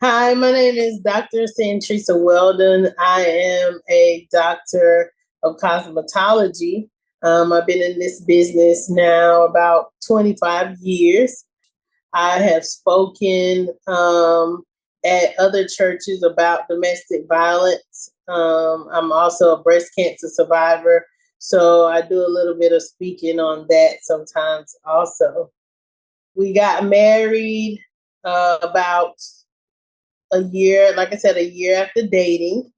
Hi, my name is Dr. Santresa Weldon. I am a doctor of cosmetology. I've been in this business now about 25 years. I have spoken at other churches about domestic violence. I'm also a breast cancer survivor, so I do a little bit of speaking on that sometimes also. We got married about a year, like I said, a year after dating,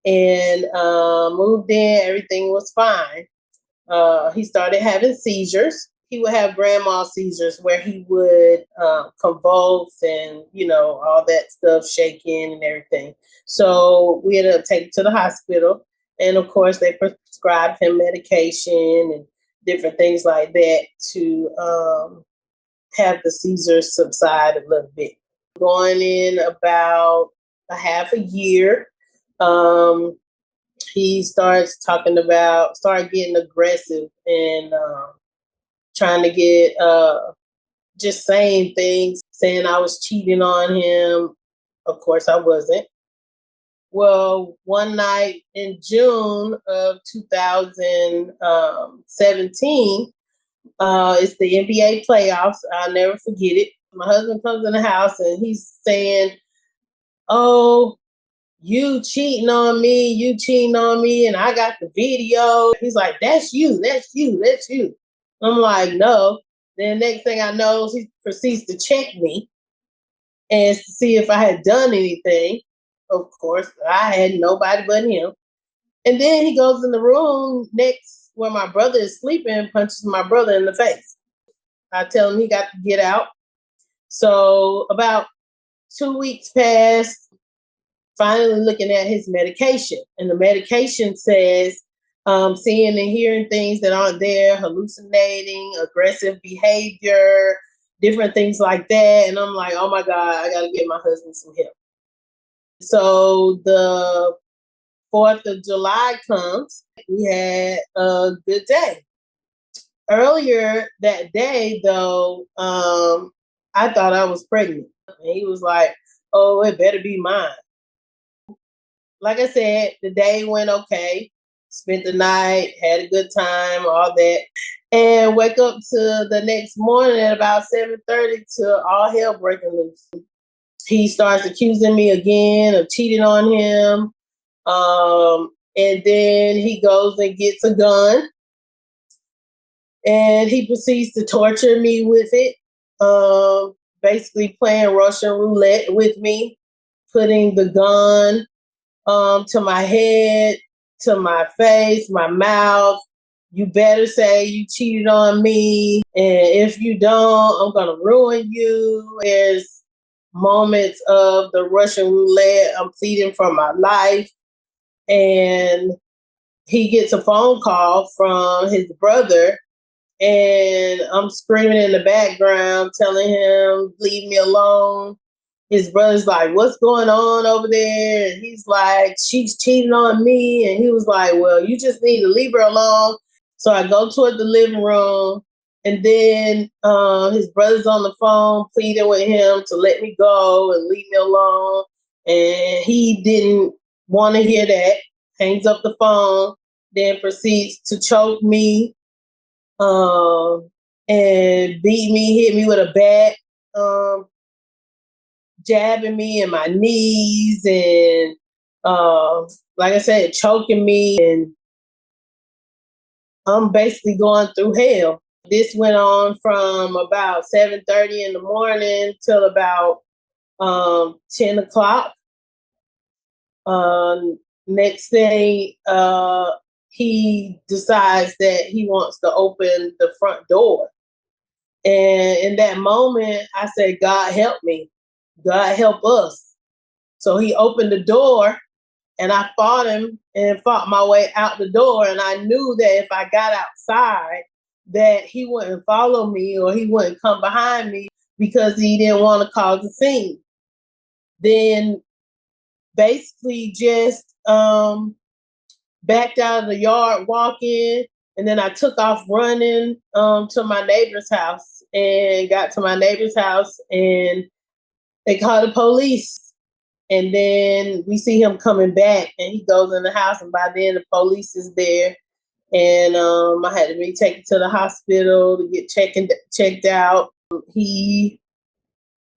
and moved in. Everything was fine. He started having seizures. He would have grand mal seizures where he would convulse and, all that stuff, shaking and everything. So we ended up taking to the hospital. And of course, they prescribed him medication and different things like that to have the seizures subside a little bit. Going in about a half a year, um, he started getting aggressive and trying to get, just saying things, saying I was cheating on him. Of course, I wasn't. Well, one night in June of 2017, it's the NBA playoffs. I'll never forget it. My husband comes in the house and he's saying, "Oh, you cheating on me, and I got the video." He's like, "That's you, that's you, that's you." I'm like, "No." Then next thing I know, he proceeds to check me and to see if I had done anything. Of course, I had nobody but him. And then he goes in the room next where my brother is sleeping and punches my brother in the face. I tell him he got to get out. So about 2 weeks passed, finally looking at his medication. And the medication says seeing and hearing things that aren't there, hallucinating, aggressive behavior, different things like that. And I'm like, oh my God, I got to get my husband some help. So the 4th of July comes. We had a good day. Earlier that day, though, I thought I was pregnant. And he was like, "Oh, it better be mine." Like I said, the day went okay. Spent the night, had a good time, all that. And wake up to the next morning at about 7:30 to all hell breaking loose. He starts accusing me again of cheating on him. And then he goes and gets a gun and he proceeds to torture me with it. Basically playing Russian roulette with me, putting the gun to my head, to my face, my mouth. "You better say you cheated on me. And if you don't, I'm going to ruin you." There's moments of the Russian roulette. I'm pleading for my life. And he gets a phone call from his brother. And I'm screaming in the background, telling him, "Leave me alone." His brother's like, "What's going on over there?" And he's like, "She's cheating on me." And he was like, "Well, you just need to leave her alone." So I go toward the living room, and then his brother's on the phone pleading with him to let me go and leave me alone. And he didn't want to hear that, hangs up the phone, then proceeds to choke me and beat me, hit me with a bat. Jabbing me in my knees and, like I said, choking me. And I'm basically going through hell. This went on from about 7:30 in the morning till about 10 o'clock. Next thing, he decides that he wants to open the front door. And in that moment, I said, "God help me. God help us." So he opened the door and I fought him and fought my way out the door. And I knew that if I got outside, that he wouldn't follow me or he wouldn't come behind me because he didn't want to cause a scene. Then basically just backed out of the yard walking. And then I took off running to my neighbor's house and got to my neighbor's house and they called the police. And then we see him coming back, and he goes in the house, and by then the police is there. And I had to be taken to the hospital to get checked out. He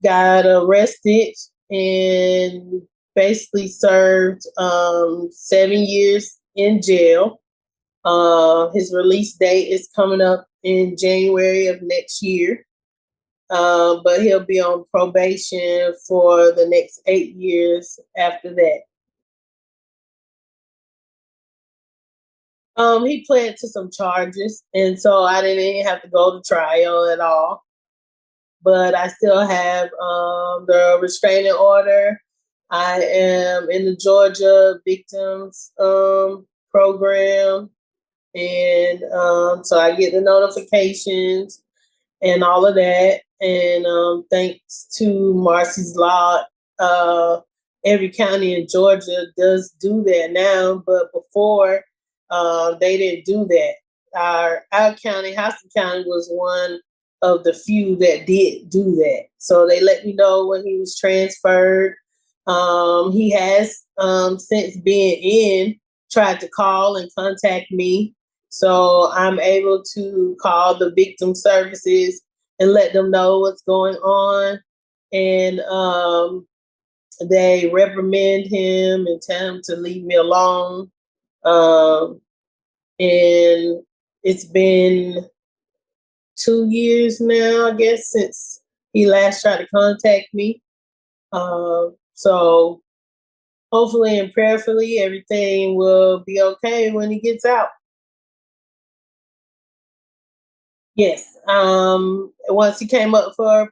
got arrested and basically served 7 years in jail. His release date is coming up in January of next year. But he'll be on probation for the next 8 years after that. He pled to some charges, and so I didn't even have to go to trial at all. But I still have the restraining order. I am in the Georgia Victims Program, and so I get the notifications and all of that. And thanks to Marsy's Law, every county in Georgia does do that now, but before they didn't do that. Our county, Houston County, was one of the few that did do that. So they let me know when he was transferred. He has, since being in, tried to call and contact me. So I'm able to call the victim services and let them know what's going on. And they reprimand him and tell him to leave me alone. And it's been 2 years now, I guess, since he last tried to contact me. So hopefully and prayerfully everything will be okay when he gets out. Yes. Once he came up for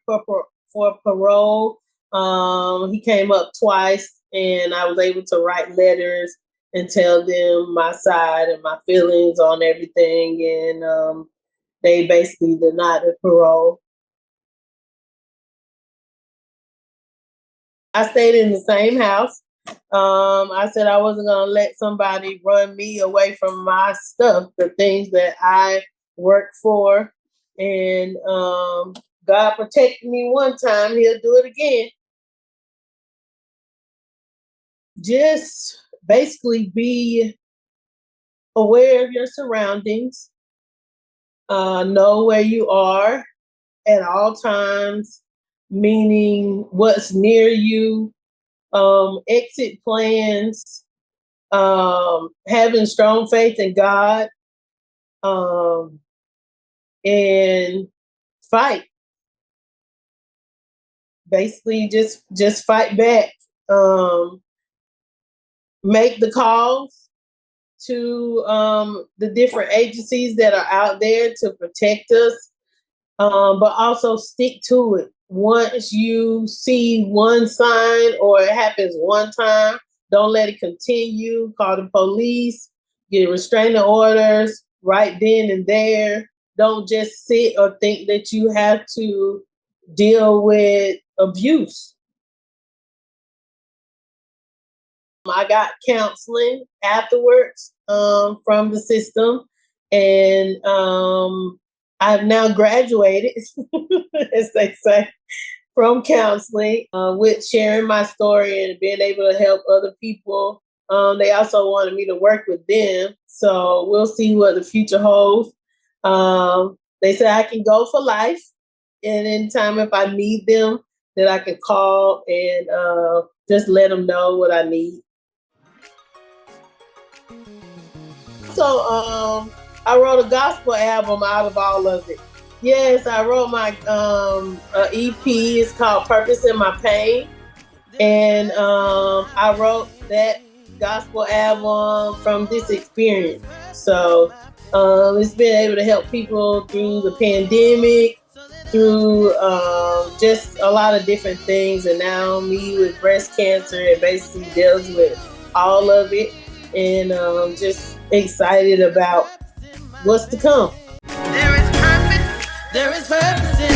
parole, he came up twice, and I was able to write letters and tell them my side and my feelings on everything, and they basically denied the parole. I stayed in the same house. I said I wasn't going to let somebody run me away from my stuff, the things that I worked for. And God protected me one time, he'll do it again. Just basically be aware of your surroundings. Know where you are at all times, meaning what's near you, exit plans, having strong faith in God, and fight. Basically, just fight back. Make the calls to the different agencies that are out there to protect us, but also stick to it. Once you see one sign or it happens one time, don't let it continue. Call the police, get restraining orders right then and there. Don't just sit or think that you have to deal with abuse. I got counseling afterwards from the system, and I've now graduated, as they say, from counseling with sharing my story and being able to help other people. They also wanted me to work with them, so we'll see what the future holds. They said I can go for life, and anytime if I need them, that I can call and just let them know what I need. So I wrote a gospel album out of all of it. Yes, I wrote my EP. It's called Purpose in My Pain. And I wrote that gospel album from this experience. So it's been able to help people through the pandemic, through just a lot of different things. And now me with breast cancer, it basically deals with all of it. And just excited about what's to come. There is purpose in